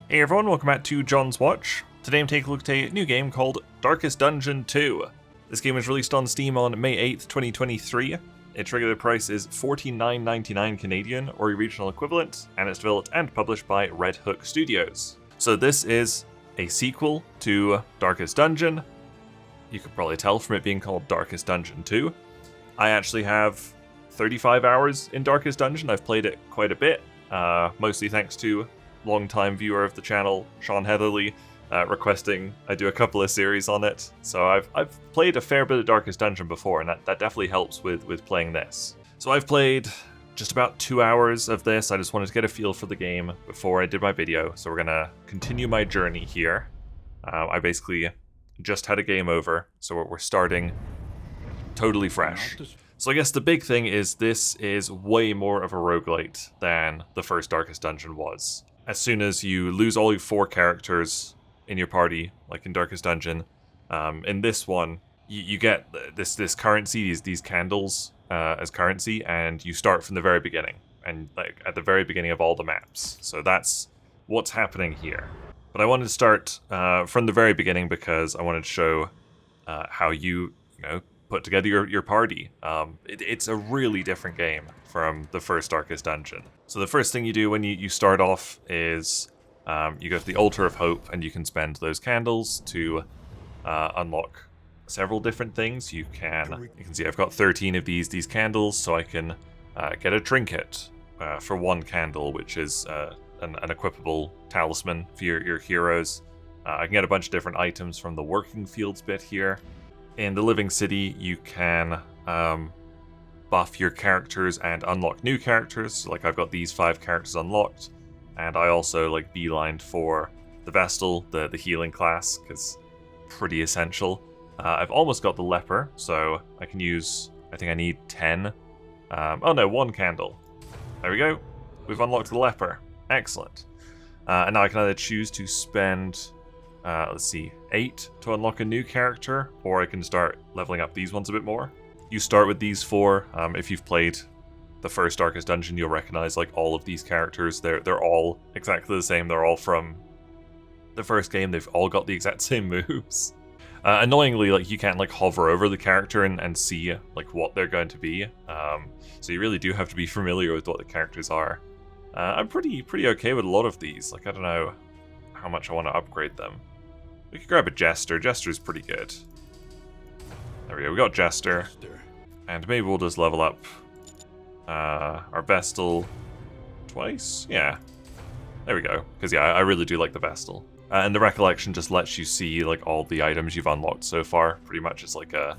Hey everyone, welcome back to John's Watch. Today I'm taking a look at a new game called Darkest Dungeon 2. This game was released on Steam on May 8th, 2023. Its regular price is $49.99 Canadian, or your regional equivalent, and it's developed and published by Red Hook Studios. So this is a sequel to Darkest Dungeon. You could probably tell from it being called Darkest Dungeon 2. I actually have 35 hours in Darkest Dungeon. I've played it quite a bit, mostly thanks to long-time viewer of the channel, Sean Heatherly, requesting I do a couple of series on it. So I've played a fair bit of Darkest Dungeon before, and that definitely helps with playing this. So I've played just about 2 hours of this. I just wanted to get a feel for the game before I did my video, so we're gonna continue my journey here. I basically just had a game over, so we're starting totally fresh. So I guess the big thing is this is way more of a roguelite than the first Darkest Dungeon was. As soon as you lose all your 4 characters in your party, like in Darkest Dungeon, in this one, you get this currency, these candles as currency, and you start from the very beginning, and like at the very beginning of all the maps. So that's what's happening here. But I wanted to start from the very beginning because I wanted to show how you put together your party. It's a really different game from the first Darkest Dungeon. So the first thing you do when you start off is you go to the Altar of Hope, and you can spend those candles to unlock several different things. You can see I've got 13 of these candles, so I can get a trinket for 1 candle, which is an equipable talisman for your heroes. I can get a bunch of different items from the working fields bit here. In the Living City, you can buff your characters and unlock new characters. So, like, I've got these 5 characters unlocked, and I also beelined for the Vestal, the healing class, because pretty essential. I've almost got the Leper, so I can use, I think I need 10. Oh no, 1 candle. There we go. We've unlocked the Leper. Excellent. And now I can either choose to spend, let's see, 8 to unlock a new character, or I can start leveling up these ones a bit more. You start with these 4. If you've played the first Darkest Dungeon, you'll recognize all of these characters. They're all exactly the same. They're all from the first game. They've all got the exact same moves. Annoyingly, you can't hover over the character and see what they're going to be. So you really do have to be familiar with what the characters are. I'm pretty okay with a lot of these. I don't know how much I want to upgrade them. We could grab a Jester. Jester's pretty good. There we go, we got Jester. And maybe we'll just level up our Vestal twice? Yeah. There we go. Because yeah, I really do like the Vestal. And the Recollection just lets you see all the items you've unlocked so far. Pretty much it's like a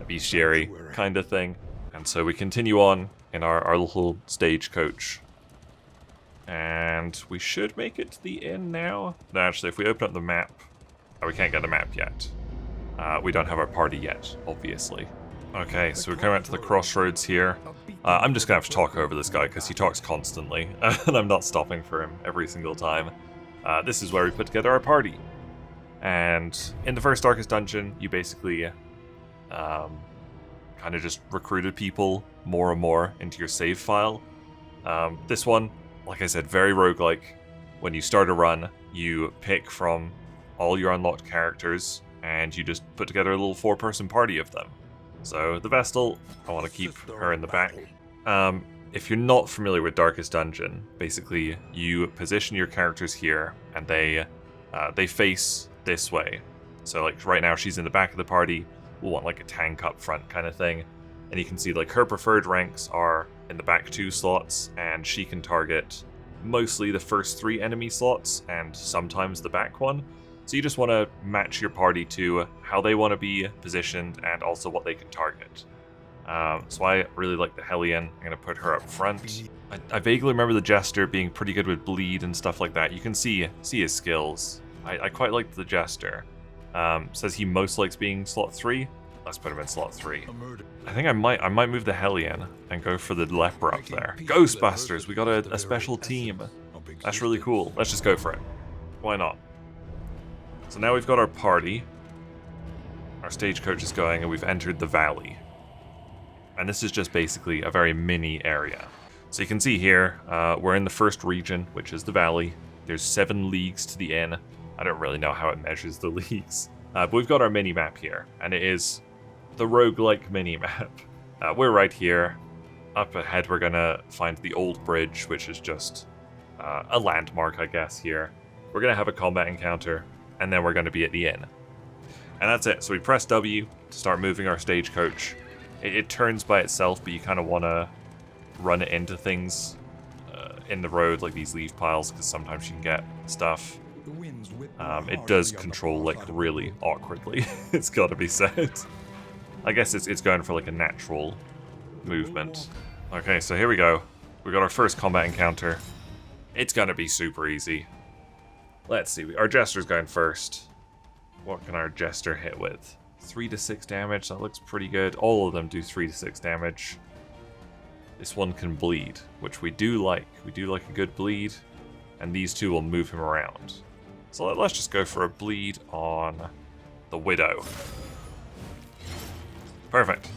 bestiary kind of thing. And so we continue on in our little stagecoach. And we should make it to the inn now. No, actually, if we open up the map... Oh, we can't get the map yet. We don't have our party yet, obviously. Okay, so we're coming out to the crossroads here. I'm just going to have to talk over this guy because he talks constantly, and I'm not stopping for him every single time. This is where we put together our party. And in the first Darkest Dungeon, you basically kind of just recruited people more and more into your save file. This one, like I said, very roguelike. When you start a run, you pick from all your unlocked characters, and you just put together a little 4-person party of them. So the Vestal, I want to keep her in the back. If you're not familiar with Darkest Dungeon, basically you position your characters here, and they face this way. So right now she's in the back of the party. We'll want a tank up front kind of thing. And you can see her preferred ranks are in the back 2 slots, and she can target mostly the first 3 enemy slots and sometimes the back one. So you just want to match your party to how they want to be positioned and also what they can target. So I really like the Hellion. I'm going to put her up front. I vaguely remember the Jester being pretty good with bleed and stuff like that. You can see his skills. I quite like the Jester. Says he most likes being slot 3. Let's put him in slot 3. I think I might move the Hellion and go for the Leper up there. Ghostbusters! We got a special team. That's really cool. Let's just go for it. Why not? So now we've got our party. Our stagecoach is going, and we've entered the valley. And this is just basically a very mini area. So you can see here, we're in the first region, which is the valley. There's 7 leagues to the inn. I don't really know how it measures the leagues. But we've got our mini-map here, and it is the roguelike mini-map. We're right here. Up ahead, we're going to find the old bridge, which is just a landmark, I guess, here. We're going to have a combat encounter, and then we're going to be at the inn. And that's it. So we press W to start moving our stagecoach. It turns by itself, but you kind of want to run it into things in the road, like these leaf piles, because sometimes you can get stuff. It does control, like, really awkwardly. It's got to be said. I guess it's going for, like, a natural movement. Okay, so here we go. We got our first combat encounter. It's going to be super easy. Let's see. Our Jester's going first. What can our Jester hit with? 3 to 6 damage. That looks pretty good. All of them do 3 to 6 damage. This one can bleed, which we do like. We do like a good bleed. And these two will move him around. So let's just go for a bleed on the Widow. Perfect.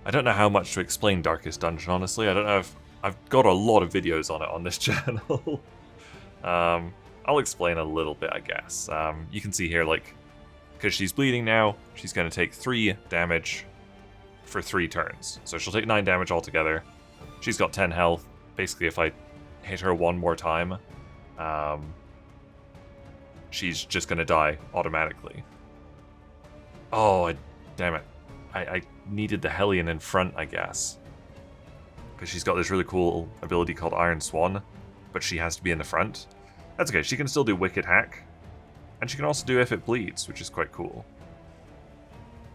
I don't know how much to explain Darkest Dungeon, honestly. I don't know if... I've got a lot of videos on it on this channel. I'll explain a little bit, I guess. You can see here, like, because she's bleeding now, she's going to take 3 damage for 3 turns. So she'll take 9 damage altogether. She's got 10 health. Basically, if I hit her one more time, she's just going to die automatically. Oh, damn it. I needed the Hellion in front, I guess. Because she's got this really cool ability called Iron Swan, but she has to be in the front. That's okay, she can still do Wicked Hack. And she can also do If It Bleeds, which is quite cool.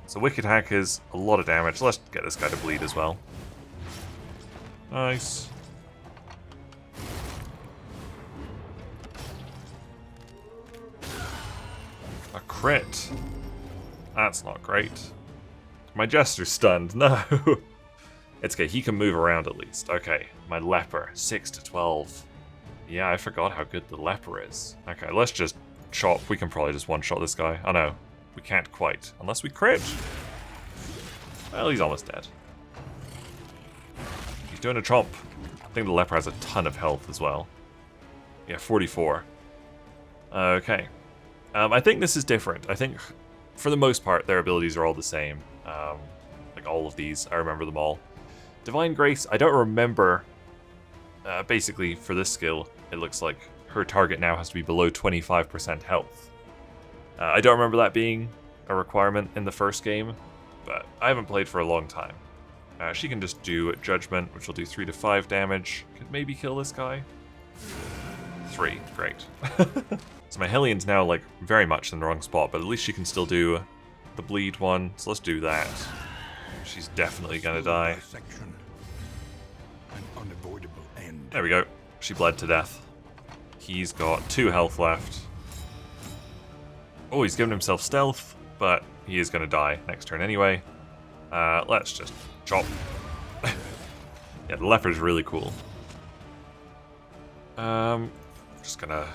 So Wicked Hack is a lot of damage. Let's get this guy to bleed as well. Nice. A crit. That's not great. My Jester's stunned. No. It's okay, he can move around at least. Okay, my Leper, 6 to 12. Yeah, I forgot how good the Leper is. Okay, let's just chop. We can probably just one-shot this guy. Oh no, we can't quite. Unless we crit. Well, he's almost dead. He's doing a chomp. I think the Leper has a ton of health as well. Yeah, 44. Okay. I think this is different. I think, for the most part, their abilities are all the same. Like all of these, I remember them all. Divine Grace, I don't remember. Basically, for this skill, it looks like her target now has to be below 25% health. I don't remember that being a requirement in the first game, but I haven't played for a long time. She can just do Judgment, which will do 3 to 5 damage. Could maybe kill this guy. 3, great. So my Hellion's now, like, very much in the wrong spot, but at least she can still do the bleed one, so let's do that. She's definitely gonna die. There we go. She bled to death. He's got 2 health left. Oh, he's given himself stealth, but he is gonna die next turn anyway. Let's just chop. Yeah, the Leper's really cool. Just gonna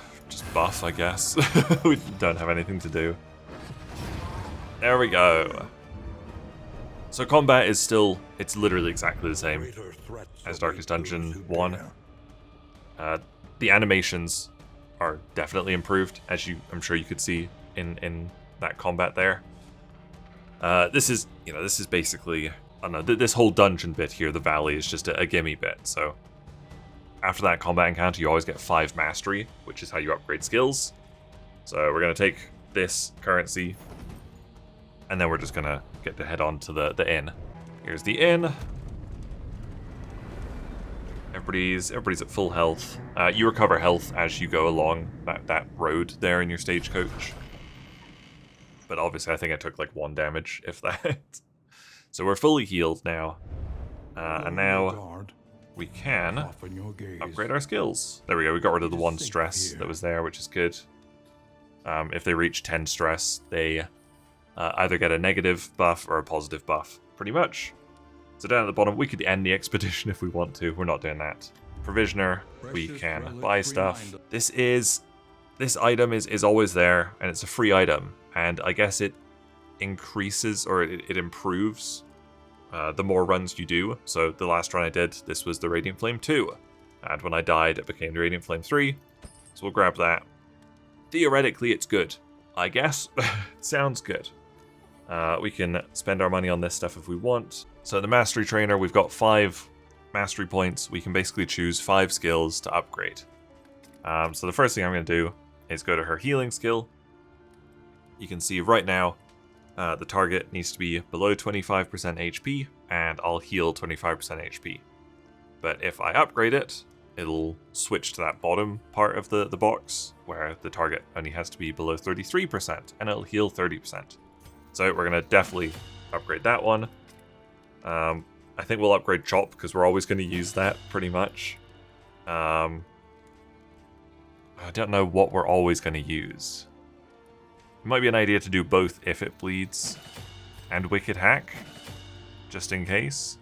buff, I guess. We don't have anything to do. There we go. So combat is still, it's literally exactly the same as Darkest Dungeon 1. The animations are definitely improved, as I'm sure you could see in that combat there. This is basically, I don't know, this whole dungeon bit here, the valley, is just a gimme bit. So after that combat encounter, you always get 5 mastery, which is how you upgrade skills. So we're going to take this currency, and then we're just going to get to head on to the inn. Here's the inn. Everybody's at full health. You recover health as you go along that road there in your stagecoach. But obviously I think I took like 1 damage, if that. So we're fully healed now. And now we can upgrade our skills. There we go, we got rid of the 1 stress that was there, which is good. If they reach 10 stress, they either get a negative buff or a positive buff, pretty much. So down at the bottom, we could end the expedition if we want to. We're not doing that. Provisioner, we can buy stuff. This item is always there, and it's a free item. And I guess it increases, or it improves the more runs you do. So the last run I did, this was the Radiant Flame 2. And when I died, it became the Radiant Flame 3. So we'll grab that. Theoretically, it's good. I guess. Sounds good. We can spend our money on this stuff if we want. So the Mastery Trainer, we've got 5 Mastery points. We can basically choose 5 skills to upgrade. So the first thing I'm going to do is go to her healing skill. You can see right now, the target needs to be below 25% HP, and I'll heal 25% HP. But if I upgrade it, it'll switch to that bottom part of the box, where the target only has to be below 33%, and it'll heal 30%. So we're going to definitely upgrade that one. I think we'll upgrade Chop, because we're always going to use that, pretty much. I don't know what we're always going to use. It might be an idea to do both if it bleeds, and Wicked Hack, just in case.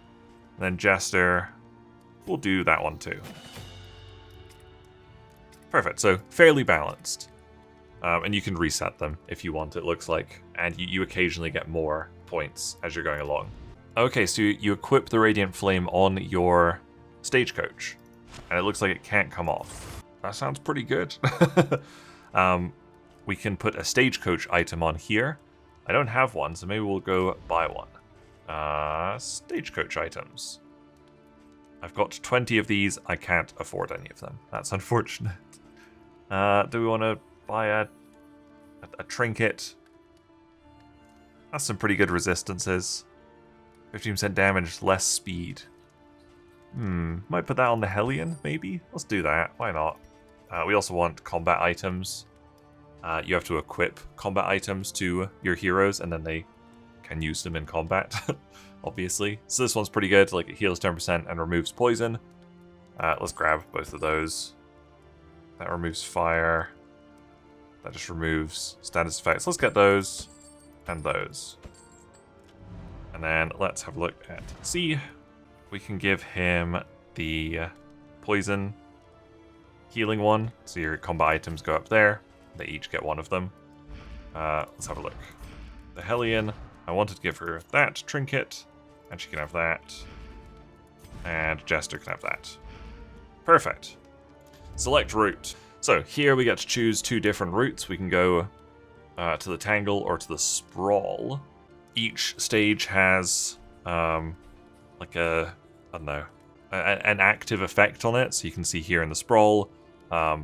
And then Jester, we'll do that one too. Perfect, so fairly balanced. And you can reset them if you want, it looks like. And you occasionally get more points as you're going along. Okay, so you equip the Radiant Flame on your Stagecoach. And it looks like it can't come off. That sounds pretty good. We can put a Stagecoach item on here. I don't have one, so maybe we'll go buy one. Stagecoach items. I've got 20 of these. I can't afford any of them. That's unfortunate. Do we want to buy a trinket? That's some pretty good resistances. 15% damage, less speed. Might put that on the Hellion, maybe? Let's do that. Why not? We also want combat items. You have to equip combat items to your heroes, and then they can use them in combat, obviously. So this one's pretty good. Like, it heals 10% and removes poison. Let's grab both of those. That removes fire. That just removes status effects. Let's get those and those. And then let's have a look at C. We can give him the poison healing one. So your combat items go up there. They each get one of them. Let's have a look. The Hellion, I wanted to give her that trinket, and she can have that. And Jester can have that. Perfect. Select route. So here we get to choose 2 different routes. We can go to the Tangle or to the Sprawl. Each stage has like I don't know, an active effect on it. So you can see here in the Sprawl,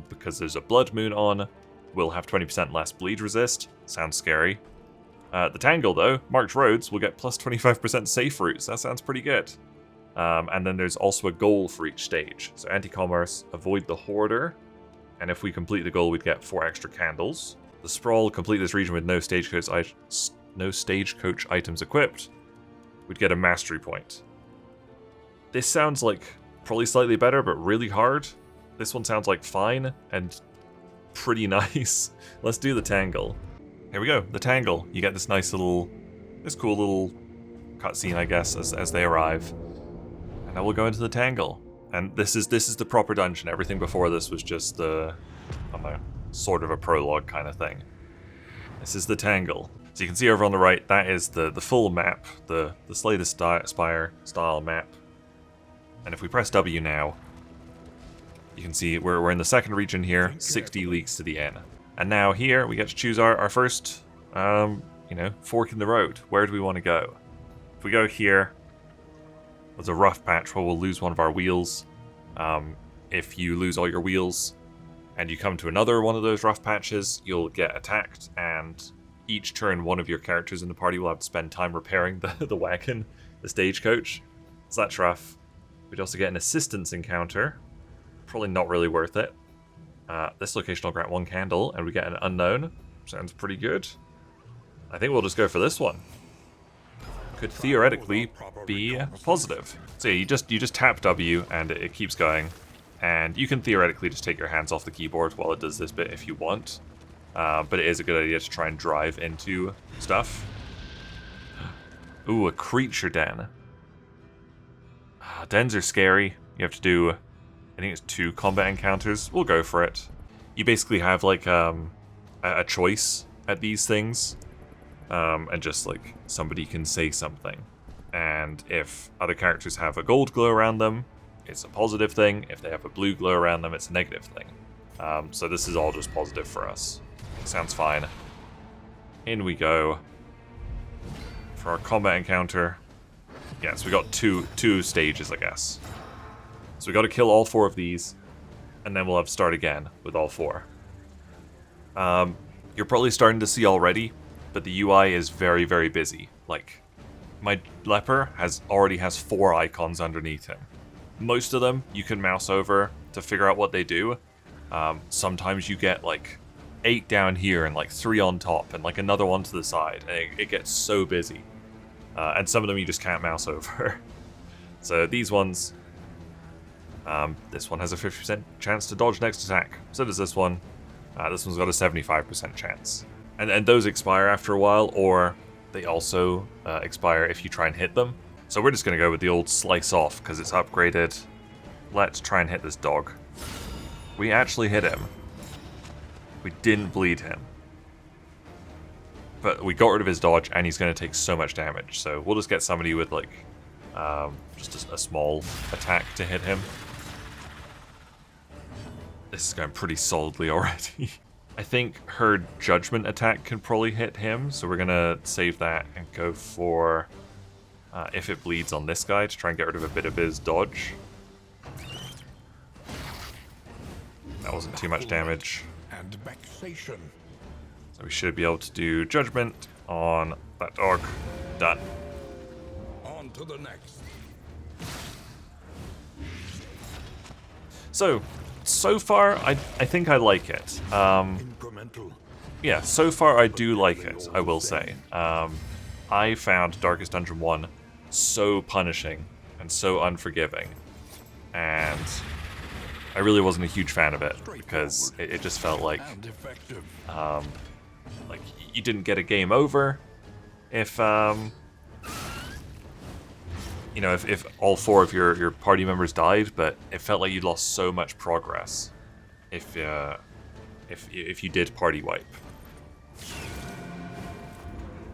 because there's a Blood Moon on, we'll have 20% less bleed resist. Sounds scary. The Tangle, though, marked roads will get plus 25% safe routes. That sounds pretty good. And then there's also a goal for each stage. So anti-commerce, avoid the Hoarder. And if we complete the goal, we'd get 4 extra candles. The Sprawl, complete this region with no stagecoach items equipped. We'd get a mastery point. This sounds like probably slightly better, but really hard. This one sounds like fine and pretty nice. Let's do the Tangle. Here we go, the Tangle. You get this nice little, this cool little cutscene, I guess, as they arrive. And now we'll go into the Tangle. And this is the proper dungeon. Everything before this was just the, I don't know, sort of a prologue kind of thing. This is the Tangle. So you can see over on the right, that is the full map, the Slay the Spire style map. And if we press W now, you can see we're in the second region here, 60 leagues to the inn. And now here, we get to choose our first, fork in the road. Where do we want to go? If we go here, there's a rough patch where we'll lose one of our wheels. If you lose all your wheels and you come to another one of those rough patches, you'll get attacked, and each turn one of your characters in the party will have to spend time repairing the wagon, the stagecoach. So that's rough. We'd also get an assistance encounter. Probably not really worth it. This location will grant 1 candle, and we get an unknown. Sounds pretty good. I think we'll just go for this one. Could theoretically be positive. So yeah, you just tap W, and it keeps going. And you can theoretically just take your hands off the keyboard while it does this bit if you want. But it is a good idea to try and drive into stuff. Ooh, a creature den. Dens are scary. You have to do, I think it's 2 combat encounters. We'll go for it. You basically have like a choice at these things. And just like somebody can say something. And if other characters have a gold glow around them, it's a positive thing. If they have a blue glow around them, it's a negative thing. So this is all just positive for us. Sounds fine. In we go. For our combat encounter. Yeah, so we got two stages, I guess. So we got to kill all 4 of these, and then we'll have to start again with all 4. You're probably starting to see already, but the UI is very, very busy. Like, my leper already has 4 icons underneath him. Most of them you can mouse over to figure out what they do. Sometimes you get like 8 down here and like 3 on top and like another one to the side. And it gets so busy. And some of them you just can't mouse over. So these ones, this one has a 50% chance to dodge next attack. So does this one. This one's got a 75% chance. And those expire after a while, or they also expire if you try and hit them. So we're just going to go with the old slice off because it's upgraded. Let's try and hit this dog. We actually hit him. We didn't bleed him. But we got rid of his dodge and he's going to take so much damage. So we'll just get somebody with like just a small attack to hit him. This is going pretty solidly already. I think her judgment attack can probably hit him. So we're going to save that and go for... if it bleeds on this guy to try and get rid of a bit of his dodge. That wasn't too much damage. And vexation. So we should be able to do judgment on that dog. Done. On to the next. So far, I think I like it. Incremental. Yeah, so far I do like it, I will say. I found Darkest Dungeon 1 so punishing and so unforgiving, and I really wasn't a huge fan of it because it just felt like you didn't get a game over if you know, if all 4 of your party members died, but it felt like you lost so much progress if you did party wipe.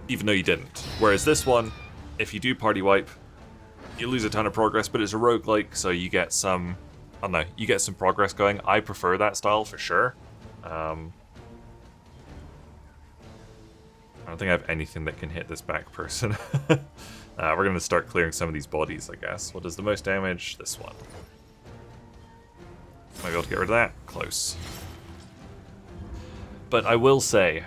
Even though you didn't. Whereas this one, if you do party wipe, you lose a ton of progress, but it's a roguelike, so you get some, I don't know, you get some progress going. I prefer that style for sure. I don't think I have anything that can hit this back person. We're going to start clearing some of these bodies, I guess. What does the most damage? This one. Might be able to get rid of that. Close. But I will say,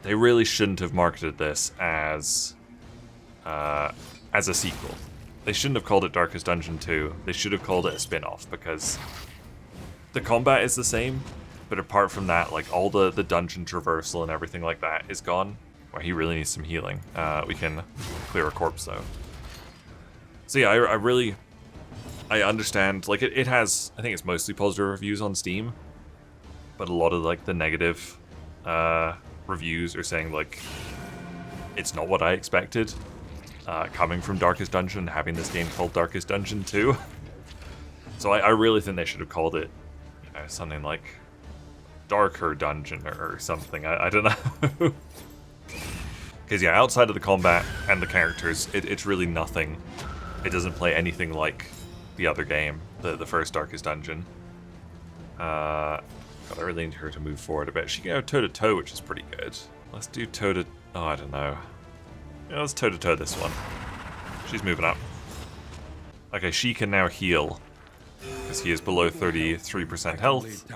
they really shouldn't have marketed this as a sequel. They shouldn't have called it Darkest Dungeon 2. They should have called it a spin-off, because the combat is the same, but apart from that, like all the dungeon traversal and everything like that is gone. Where he really needs some healing. We can clear a corpse though. So yeah, I understand. Like it has, I think it's mostly positive reviews on Steam, but a lot of like the negative reviews are saying like it's not what I expected. Coming from Darkest Dungeon, having this game called Darkest Dungeon 2. So I really think they should have called it, you know, something like Darker Dungeon or something. I don't know. Because yeah, outside of the combat and the characters, it's really nothing. It doesn't play anything like the other game, the first Darkest Dungeon. God, I really need her to move forward a bit. She can go toe-to-toe, which is pretty good. Let's do toe-to... Oh, I don't know. Yeah, let's toe-to-toe this one. She's moving up. Okay, she can now heal, because he is below 33% health.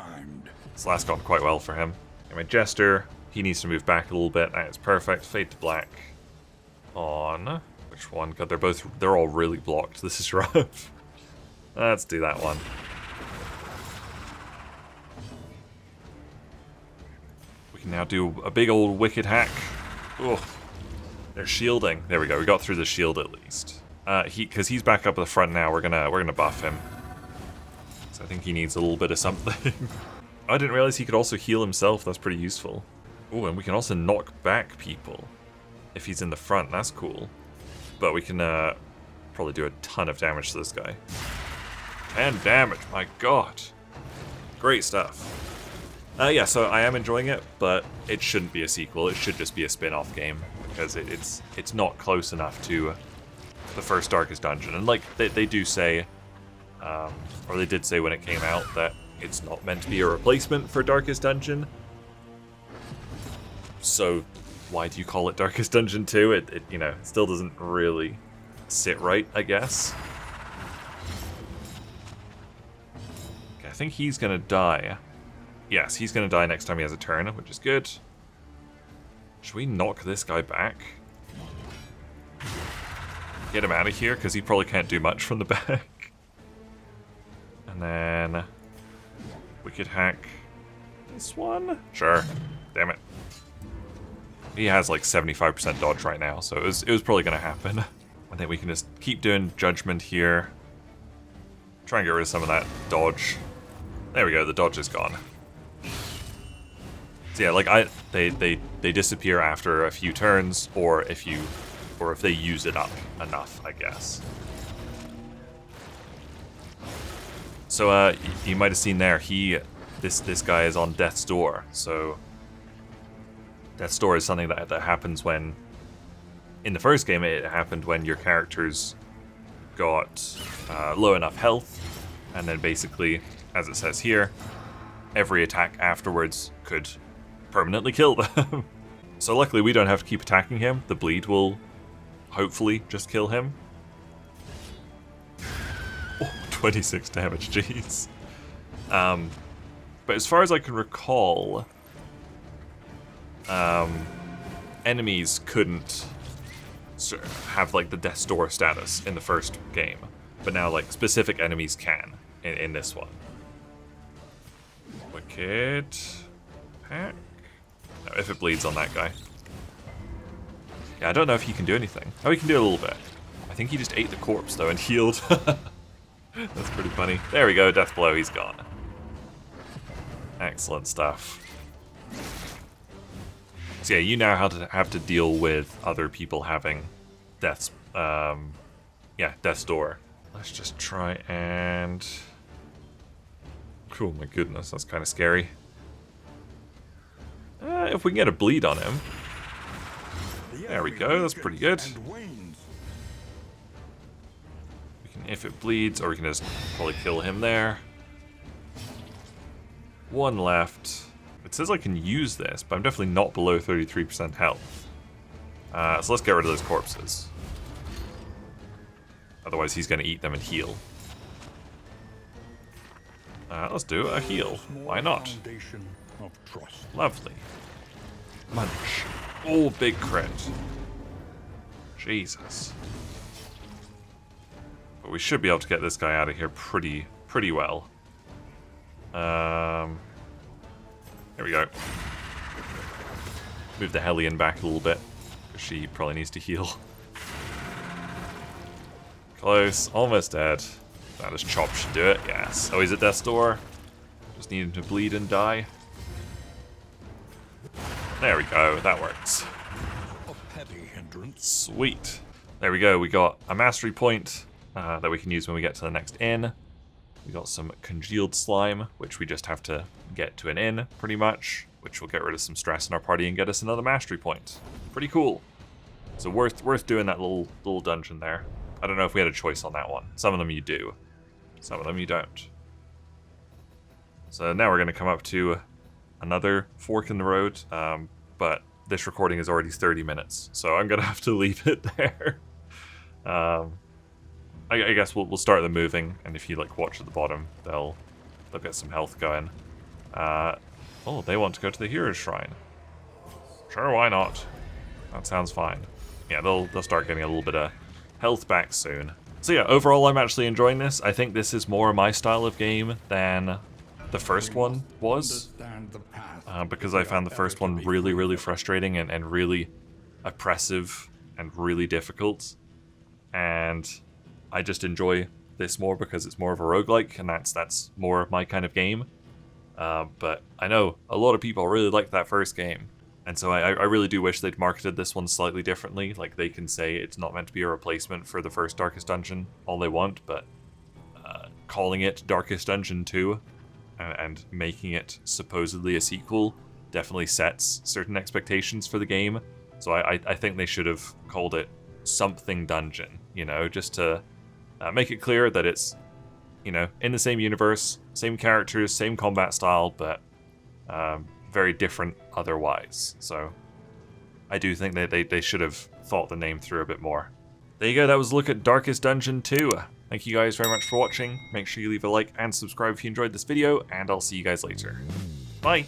This last gone quite well for him. Anyway, Jester... He needs to move back a little bit. That is perfect. Fade to black. On which one? God, they're all really blocked. This is rough. Let's do that one. We can now do a big old wicked hack. Oh, they're shielding. There we go. We got through the shield at least. Because he's back up at the front now. We're gonna buff him. So I think he needs a little bit of something. I didn't realize he could also heal himself. That's pretty useful. Oh, and we can also knock back people if he's in the front. That's cool. But we can probably do a ton of damage to this guy. 10 damage, my god. Great stuff. Yeah, so I am enjoying it, but it shouldn't be a sequel. It should just be a spin-off game, because it's not close enough to the first Darkest Dungeon. And like they do say, or they did say when it came out, that it's not meant to be a replacement for Darkest Dungeon. So why do you call it Darkest Dungeon 2? It you know, still doesn't really sit right, I guess. Okay, I think he's gonna die. Yes, he's gonna die next time he has a turn, which is good. Should we knock this guy back? Get him out of here, because he probably can't do much from the back. And then we could hack this one. Sure. Damn it. He has like 75% dodge right now, so it was probably going to happen. I think we can just keep doing judgment here. Try and get rid of some of that dodge. There we go, the dodge is gone. So yeah, like they disappear after a few turns, or if they use it up enough, I guess. So you might have seen there, this guy is on death's door. So death's door is something that happens when, in the first game, it happened when your characters got low enough health, and then basically, as it says here, every attack afterwards could permanently kill them. So luckily we don't have to keep attacking him. The bleed will hopefully just kill him. Oh, 26 damage, jeez. But as far as I can recall, enemies couldn't have like the death's door status in the first game, but now like specific enemies can in this one. Wicked pack. No, if it bleeds on that guy. Yeah, I don't know if he can do anything. Oh, he can do a little bit. I think he just ate the corpse though and healed. That's pretty funny. There we go, death blow, he's gone. Excellent stuff. So yeah, you now have to deal with other people having death's death's door. Let's just try and oh my goodness, that's kind of scary. If we can get a bleed on him. There we go, that's pretty good. We can, if it bleeds, or we can just probably kill him there. One left. It says I can use this, but I'm definitely not below 33% health. So let's get rid of those corpses. Otherwise he's going to eat them and heal. Let's do a heal. Why not? Lovely. Munch. Oh, big crit. Jesus. But we should be able to get this guy out of here pretty well. Here we go. Move the Hellion back a little bit, because she probably needs to heal. Close, almost dead. Now this chop should do it, yes. Oh, he's at death's door. Just need him to bleed and die. There we go, that works. A petty hindrance. Sweet. There we go, we got a mastery point that we can use when we get to the next inn. We got some congealed slime, which we just have to get to an inn, pretty much, which will get rid of some stress in our party and get us another mastery point. Pretty cool. So worth doing that little dungeon there. I don't know if we had a choice on that one. Some of them you do. Some of them you don't. So now we're going to come up to another fork in the road, but this recording is already 30 minutes, so I'm going to have to leave it there. I guess we'll start them moving, and if you like watch at the bottom, they'll get some health going. Oh, they want to go to the Hero's Shrine. Sure, why not? That sounds fine. Yeah, they'll start getting a little bit of health back soon. So yeah, overall I'm actually enjoying this. I think this is more my style of game than the first one was. Because I found the first one really frustrating and really oppressive and really difficult. And I just enjoy this more because it's more of a roguelike, and that's more my kind of game. But I know a lot of people really liked that first game, and so I really do wish they'd marketed this one slightly differently. Like, they can say it's not meant to be a replacement for the first Darkest Dungeon all they want, but calling it Darkest Dungeon 2 and making it supposedly a sequel definitely sets certain expectations for the game. So I think they should have called it something dungeon, you know, just to make it clear that it's, you know, in the same universe, Same characters, same combat style, but very different otherwise. So I do think that they should have thought the name through a bit more. There you go, that was a look at Darkest Dungeon 2. Thank you guys very much for watching. Make sure you leave a like and subscribe if you enjoyed this video, and I'll see you guys later. Bye!